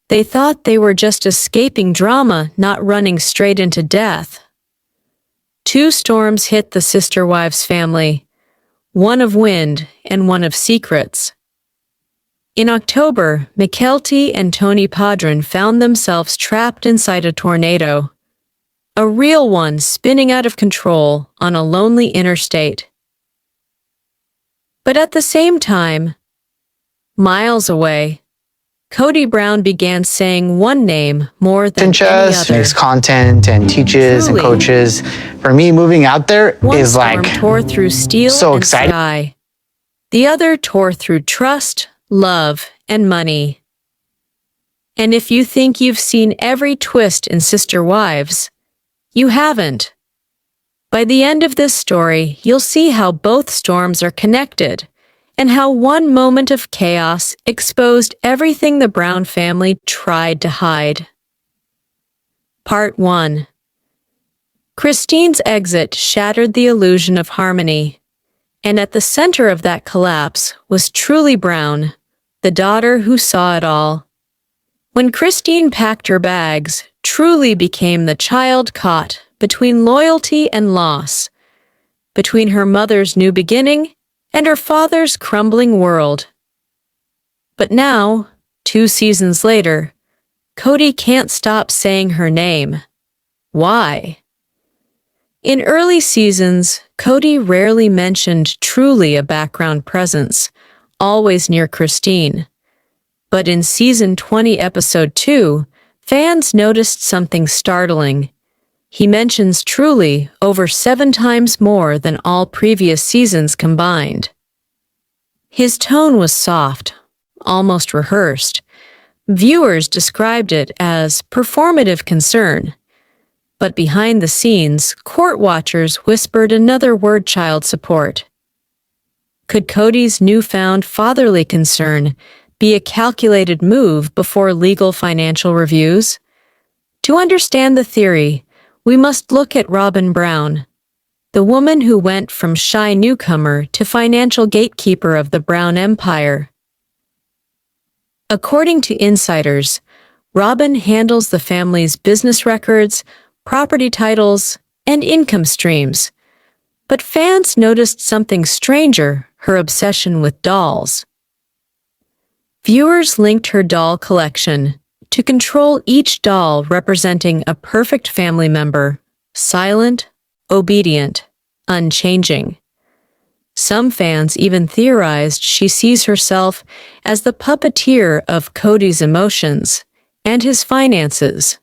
They thought they were just escaping drama, not running straight into death. 2 storms hit the sister wives' family, one of wind and one of secrets. In October, Mykelti and Tony Padron found themselves trapped inside a tornado, a real one spinning out of control on a lonely interstate. But at the same time, miles away, Kody Brown began saying one name more than any other. Makes content and teaches and coaches. For me, moving out there is like tore through steel so and exciting. Sky. The other tore through trust, love, and money. And if you think you've seen every twist in Sister Wives, you haven't. By the end of this story, you'll see how both storms are connected, and how one moment of chaos exposed everything the Brown family tried to hide. Part 1. Christine's exit shattered the illusion of harmony, and at the center of that collapse was Truely Brown, the daughter who saw it all. When Christine packed her bags, Truely became the child caught between loyalty and loss, between her mother's new beginning and her father's crumbling world. But now, 2 seasons later, Kody can't stop saying her name. Why? In early seasons, Kody rarely mentioned Truely a background presence, always near Christine. But in season 20, episode 2, fans noticed something startling. He mentions Truely over 7 times more than all previous seasons combined. His tone was soft, almost rehearsed. Viewers described it as performative concern. But behind the scenes, court watchers whispered another word: child support. Could Kody's newfound fatherly concern be a calculated move before legal financial reviews? To understand the theory, we must look at Robyn Brown, the woman who went from shy newcomer to financial gatekeeper of the Brown Empire. According to insiders, Robyn handles the family's business records, property titles, and income streams. But fans noticed something stranger: her obsession with dolls. Viewers linked her doll collection to control each doll representing a perfect family member, silent, obedient, unchanging. Some fans even theorized she sees herself as the puppeteer of Kody's emotions and his finances.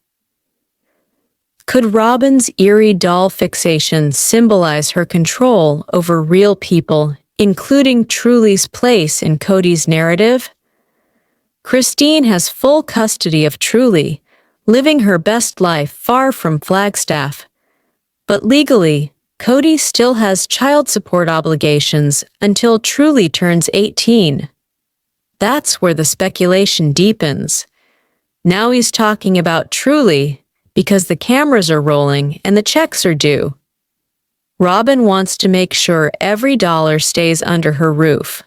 Could Robyn's eerie doll fixation symbolize her control over real people, including Truely's place in Kody's narrative? Christine has full custody of Truely, living her best life far from Flagstaff. But legally, Kody still has child support obligations until Truely turns 18. That's where the speculation deepens. Now he's talking about Truely because the cameras are rolling and the checks are due. Robyn wants to make sure every dollar stays under her roof.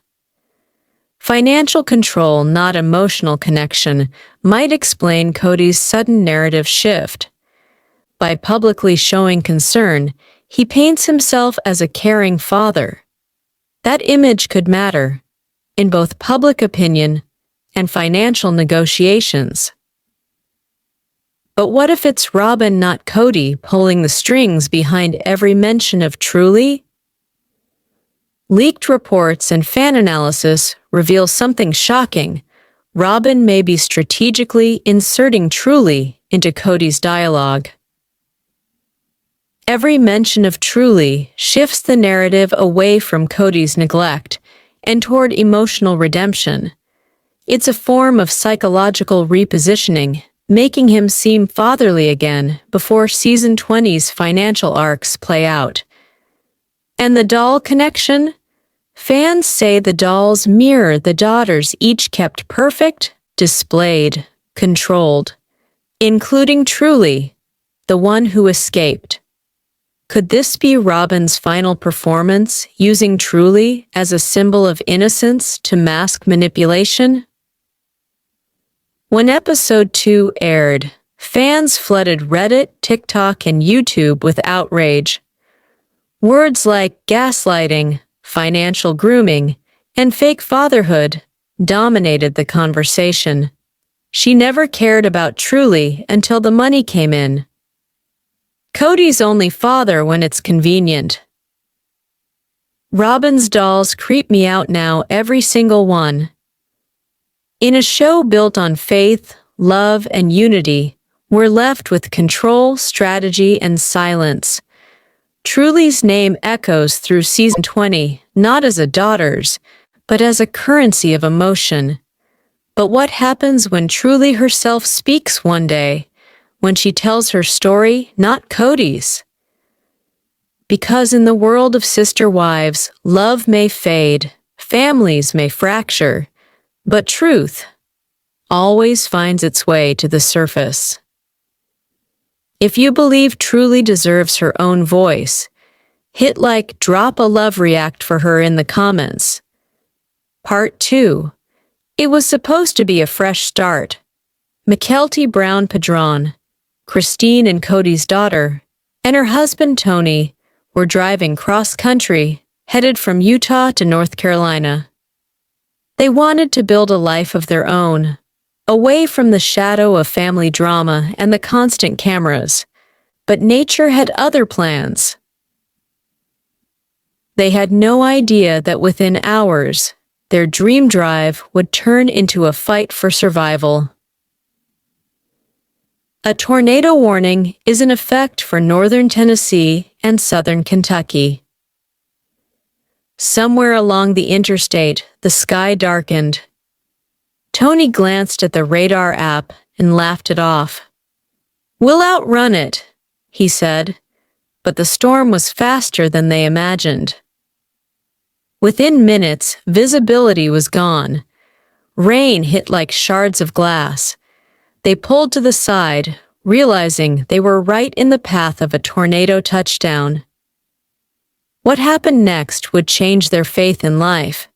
Financial control, not emotional connection, might explain Kody's sudden narrative shift. By publicly showing concern, he paints himself as a caring father. That image could matter in both public opinion and financial negotiations. But what if it's Robyn, not Kody, pulling the strings behind every mention of Truely? Leaked reports and fan analysis reveal something shocking. Robyn may be strategically inserting Truely into Kody's dialogue. Every mention of Truely shifts the narrative away from Kody's neglect and toward emotional redemption. It's a form of psychological repositioning, making him seem fatherly again before season 20's financial arcs play out. And the doll connection? Fans say the dolls mirror the daughters each kept perfect, displayed, controlled, including Truely, the one who escaped. Could this be Robyn's final performance, using Truely as a symbol of innocence to mask manipulation? When episode 2 aired, fans flooded Reddit, TikTok, and YouTube with outrage. Words like gaslighting, financial grooming, and fake fatherhood dominated the conversation. She never cared about Truely until the money came in. Kody's only father when it's convenient. Robyn's dolls creep me out now, every single one. In a show built on faith, love, and unity, we're left with control, strategy, and silence. Truely's name echoes through season 20, not as a daughter's, but as a currency of emotion. But what happens when Truely herself speaks one day, when she tells her story, not Kody's? Because in the world of sister wives, love may fade, families may fracture, but truth always finds its way to the surface. If you believe Truely deserves her own voice, hit like drop a love react for her in the comments. Part 2. It was supposed to be a fresh start. Mykelti Padron, Christine and Kody's daughter, and her husband Tony were driving cross-country, headed from Utah to North Carolina. They wanted to build a life of their own, away from the shadow of family drama and the constant cameras, but nature had other plans. They had no idea that within hours, their dream drive would turn into a fight for survival. A tornado warning is in effect for northern Tennessee and southern Kentucky. Somewhere along the interstate, the sky darkened. Tony glanced at the radar app and laughed it off. "We'll outrun it," he said, but the storm was faster than they imagined. Within minutes, visibility was gone. Rain hit like shards of glass. They pulled to the side, realizing they were right in the path of a tornado touchdown. What happened next would change their faith in life,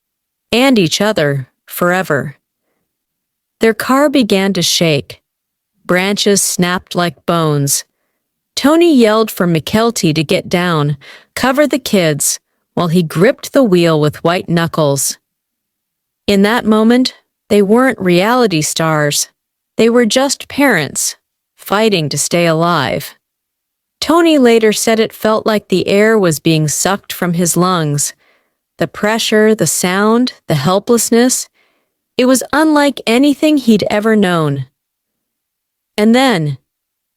and each other, forever. Their car began to shake. Branches snapped like bones. Tony yelled for Mykelti to get down, cover the kids, while he gripped the wheel with white knuckles. In that moment, they weren't reality stars. They were just parents, fighting to stay alive. Tony later said it felt like the air was being sucked from his lungs. The pressure, the sound, the helplessness. It was unlike anything he'd ever known. And then,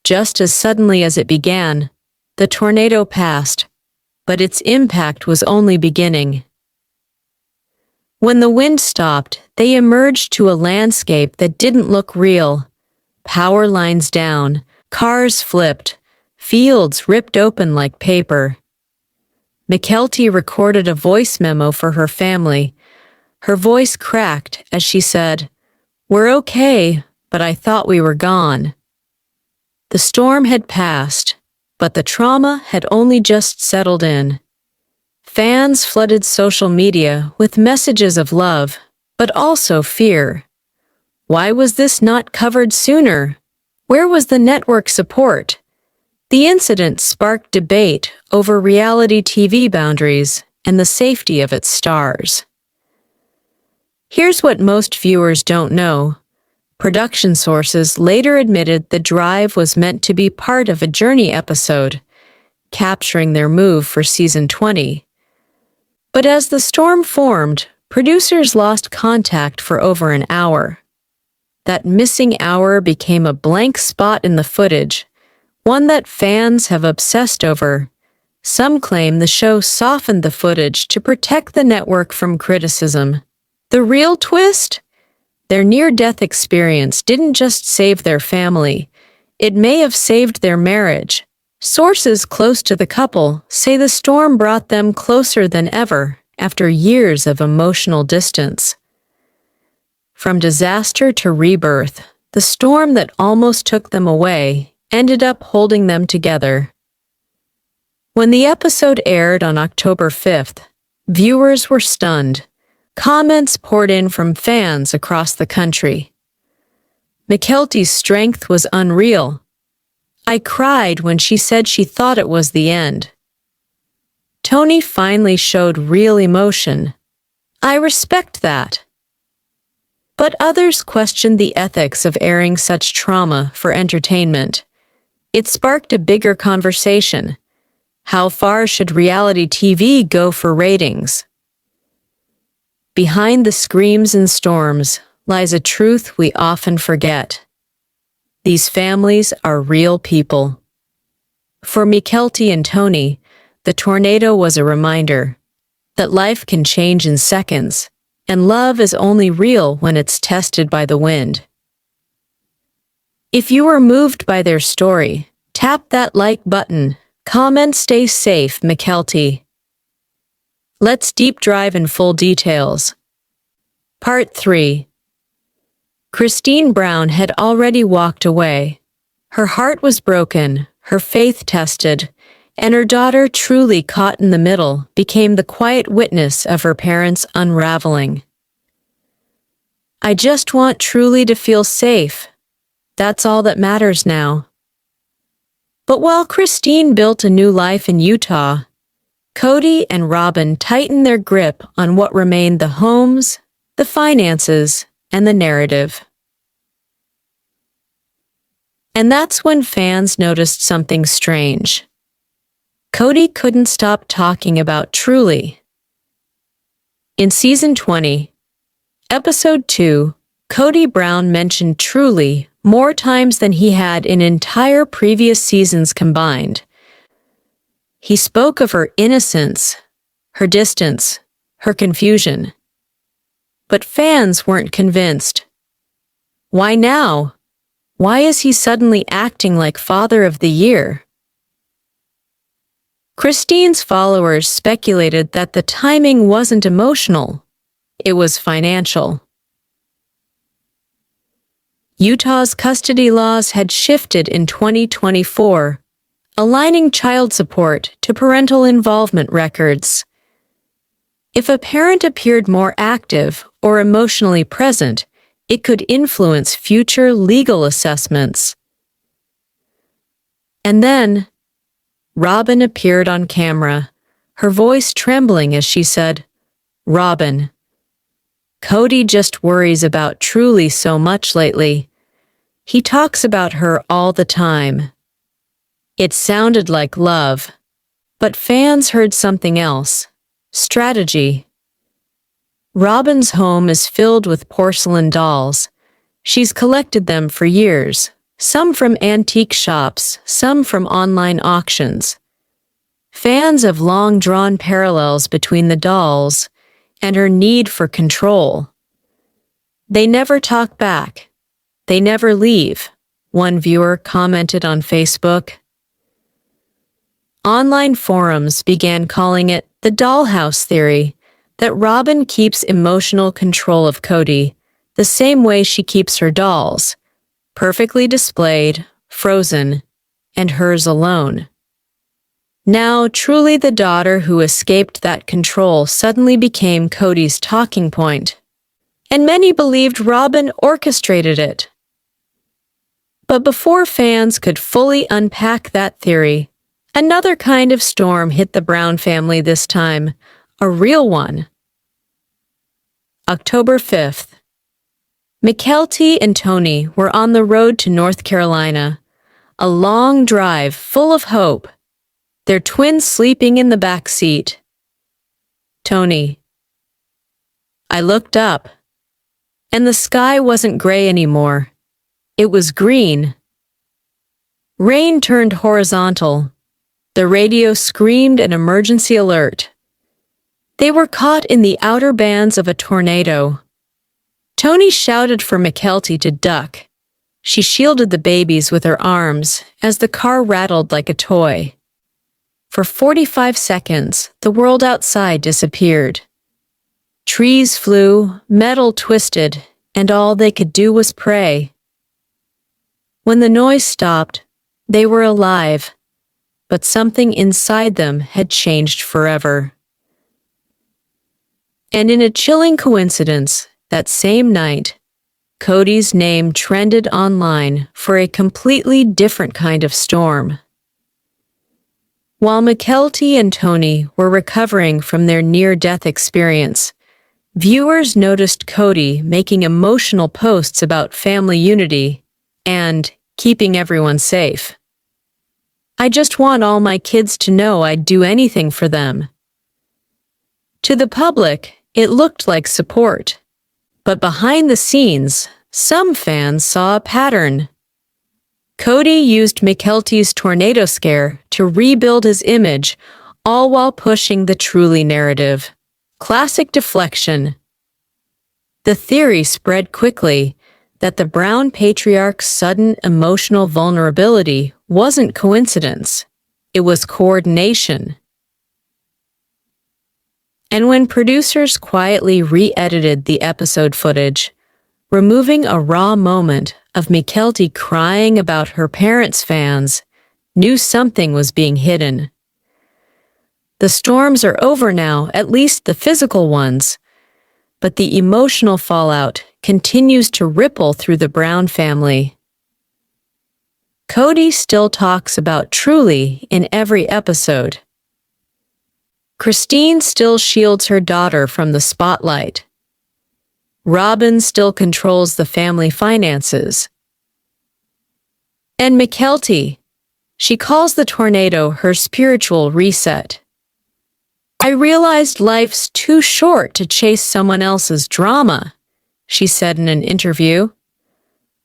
just as suddenly as it began, the tornado passed, but its impact was only beginning. When the wind stopped, they emerged to a landscape that didn't look real. Power lines down, cars flipped, fields ripped open like paper. Mykelti recorded a voice memo for her family. Her voice cracked as she said, "We're okay, but I thought we were gone." The storm had passed, but the trauma had only just settled in. Fans flooded social media with messages of love, but also fear. Why was this not covered sooner? Where was the network support? The incident sparked debate over reality TV boundaries and the safety of its stars. Here's what most viewers don't know. Production sources later admitted the drive was meant to be part of a Journey episode, capturing their move for season 20. But as the storm formed, producers lost contact for over an hour. That missing hour became a blank spot in the footage, one that fans have obsessed over. Some claim the show softened the footage to protect the network from criticism. The real twist? Their near-death experience didn't just save their family. It may have saved their marriage. Sources close to the couple say the storm brought them closer than ever after years of emotional distance. From disaster to rebirth, the storm that almost took them away ended up holding them together. When the episode aired on October 5th, viewers were stunned. Comments poured in from fans across the country. Mykelti's strength was unreal. I cried when she said she thought it was the end. Tony finally showed real emotion. I respect that. But others questioned the ethics of airing such trauma for entertainment. It sparked a bigger conversation. How far should reality TV go for ratings? Behind the screams and storms lies a truth we often forget. These families are real people. For Mykelti and Tony, the tornado was a reminder that life can change in seconds, and love is only real when it's tested by the wind. If you were moved by their story, tap that like button. Comment "Stay safe, Mykelti." Let's deep dive in full details. Part 3. Christine Brown had already walked away. Her heart was broken, her faith tested, and her daughter, truly caught in the middle, became the quiet witness of her parents' unraveling. I just want Truly to feel safe. That's all that matters now. But while Christine built a new life in Utah, Kody and Robyn tightened their grip on what remained: the homes, the finances, and the narrative. And that's when fans noticed something strange. Kody couldn't stop talking about Truly. In Season 20, Episode 2, Kody Brown mentioned Truly more times than he had in entire previous seasons combined. He spoke of her innocence, her distance, her confusion. But fans weren't convinced. Why now? Why is he suddenly acting like Father of the Year? Christine's followers speculated that the timing wasn't emotional, it was financial. Utah's custody laws had shifted in 2024, aligning child support to parental involvement records. If a parent appeared more active or emotionally present, it could influence future legal assessments. And then, Robyn appeared on camera, her voice trembling as she said, "Robyn, Kody just worries about Truly so much lately. He talks about her all the time." It sounded like love, but fans heard something else: strategy. Robyn's home is filled with porcelain dolls. She's collected them for years, some from antique shops, some from online auctions. Fans have long drawn parallels between the dolls and her need for control. They never talk back. They never leave, one viewer commented on Facebook. Online forums began calling it the dollhouse theory, that Robyn keeps emotional control of Kody the same way she keeps her dolls, perfectly displayed, frozen, and hers alone. Now, Truly the daughter who escaped that control suddenly became Kody's talking point, and many believed Robyn orchestrated it. But before fans could fully unpack that theory, another kind of storm hit the Brown family this time, a real one. October 5th. Mykelti and Tony were on the road to North Carolina, a long drive full of hope, their twins sleeping in the back seat. Tony: I looked up, and the sky wasn't gray anymore. It was green. Rain turned horizontal. The radio screamed an emergency alert. They were caught in the outer bands of a tornado. Tony shouted for Mykelti to duck. She shielded the babies with her arms as the car rattled like a toy. For 45 seconds, the world outside disappeared. Trees flew, metal twisted, and all they could do was pray. When the noise stopped, they were alive, but something inside them had changed forever. And in a chilling coincidence, that same night, Kody's name trended online for a completely different kind of storm. While Mykelti and Tony were recovering from their near-death experience, viewers noticed Kody making emotional posts about family unity and keeping everyone safe. "I just want all my kids to know I'd do anything for them." To the public, it looked like support. But behind the scenes, some fans saw a pattern. Kody used Mykelti's tornado scare to rebuild his image, all while pushing the Truely narrative. Classic deflection. The theory spread quickly that the Brown patriarch's sudden emotional vulnerability wasn't coincidence. It was coordination. And when producers quietly re-edited the episode footage, removing a raw moment of Mykelti crying about her parents' fans, knew something was being hidden. The storms are over now, at least the physical ones, but the emotional fallout continues to ripple through the Brown family. Kody still talks about Truely in every episode. Christine still shields her daughter from the spotlight. Robyn still controls the family finances. And Mykelti, she calls the tornado her spiritual reset. "I realized life's too short to chase someone else's drama," she said in an interview.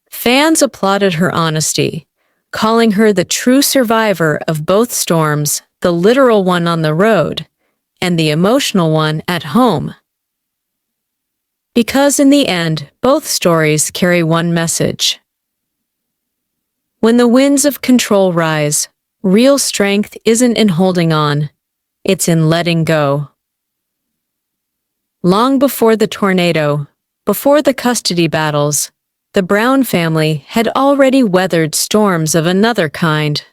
Fans applauded her honesty, calling her the true survivor of both storms, the literal one on the road and the emotional one at home. Because in the end, both stories carry one message. When the winds of control rise, real strength isn't in holding on, it's in letting go. Long before the tornado, before the custody battles, the Brown family had already weathered storms of another kind.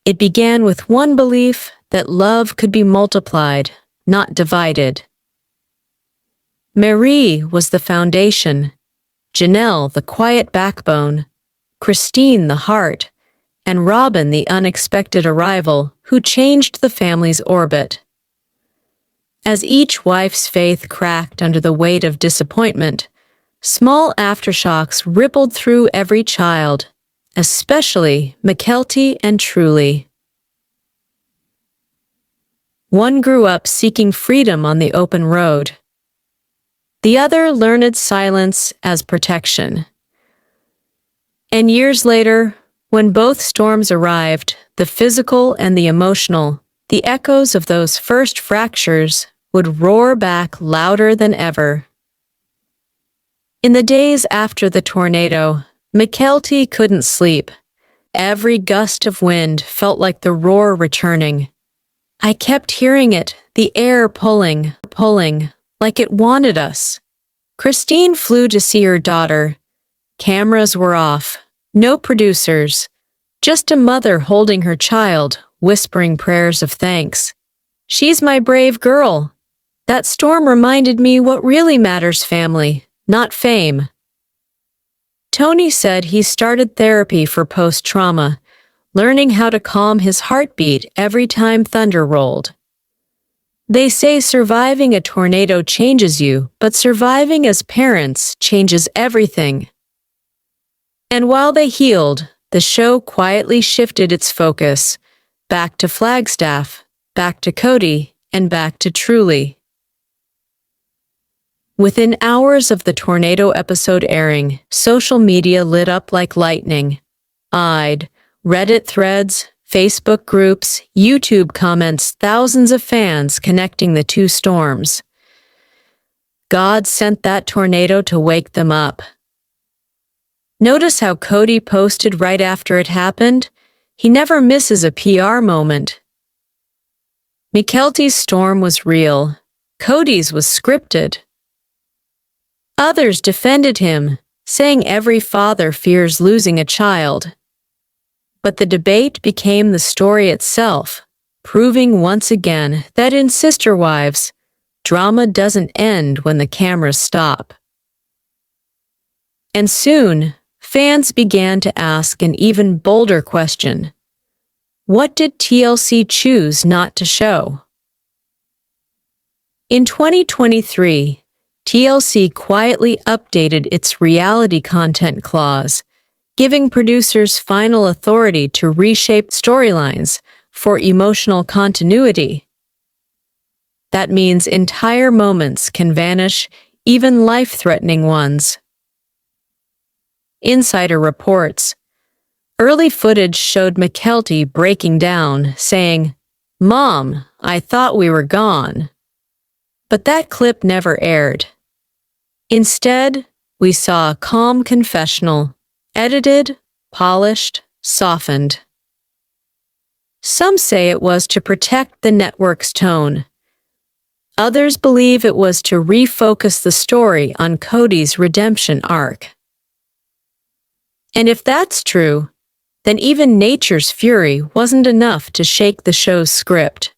It began with one belief that love could be multiplied, not divided. Meri was the foundation, Janelle the quiet backbone, Christine the heart, and Robyn the unexpected arrival who changed the family's orbit. As each wife's faith cracked under the weight of disappointment, small aftershocks rippled through every child, especially Mykelti and Truely. One grew up seeking freedom on the open road. The other learned silence as protection. And years later, when both storms arrived, the physical and the emotional, the echoes of those first fractures would roar back louder than ever. In the days after the tornado, Mykelti couldn't sleep. Every gust of wind felt like the roar returning. "I kept hearing it, the air pulling, like it wanted us." Christine flew to see her daughter. Cameras were off, no producers, just a mother holding her child, whispering prayers of thanks. "She's my brave girl. That storm reminded me what really matters, family, not fame." Tony said he started therapy for post-trauma, learning how to calm his heartbeat every time thunder rolled. They say surviving a tornado changes you, but surviving as parents changes everything. And while they healed, the show quietly shifted its focus, back to Flagstaff, back to Kody, and back to Truely. Within hours of the tornado episode airing, social media lit up like lightning. Reddit threads, Facebook groups, YouTube comments, thousands of fans connecting the two storms. God sent that tornado to wake them up. Notice how Kody posted right after it happened? He never misses a PR moment. Mykelti's storm was real. Kody's was scripted. Others defended him, saying every father fears losing a child. But the debate became the story itself, proving once again that in Sister Wives, drama doesn't end when the cameras stop. And soon, fans began to ask an even bolder question. What did TLC choose not to show? In 2023, TLC quietly updated its reality content clause, giving producers final authority to reshape storylines for emotional continuity. That means entire moments can vanish, even life-threatening ones. Insider reports. Early footage showed Mykelti breaking down, saying, "Mom, I thought we were gone." But that clip never aired. Instead, we saw a calm confessional, edited, polished, softened. Some say it was to protect the network's tone. Others believe it was to refocus the story on Kody's redemption arc. And if that's true, then even nature's fury wasn't enough to shake the show's script.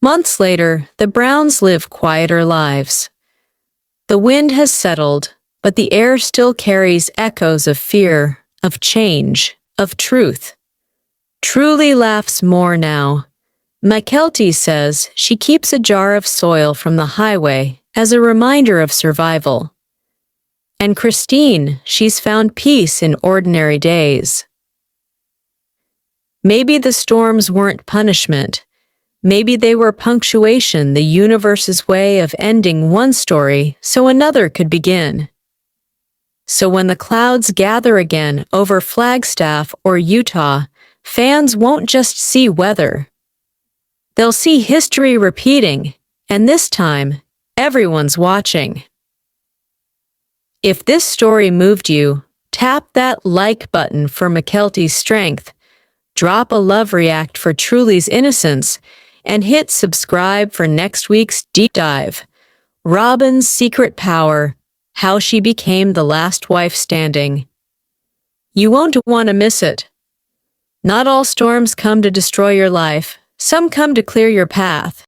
Months later, the Browns live quieter lives. The wind has settled, but the air still carries echoes of fear, of change, of truth. Truly laughs more now. Mykelti says she keeps a jar of soil from the highway as a reminder of survival. And Christine, she's found peace in ordinary days. Maybe the storms weren't punishment. Maybe they were punctuation, the universe's way of ending one story so another could begin. So when the clouds gather again over Flagstaff or Utah, fans won't just see weather. They'll see history repeating, and this time, everyone's watching. If this story moved you, tap that like button for Mykelti's strength, drop a love react for Truly's innocence, and hit subscribe for next week's deep dive. Robyn's secret power, how she became the last wife standing. You won't want to miss it. Not all storms come to destroy your life. Some come to clear your path.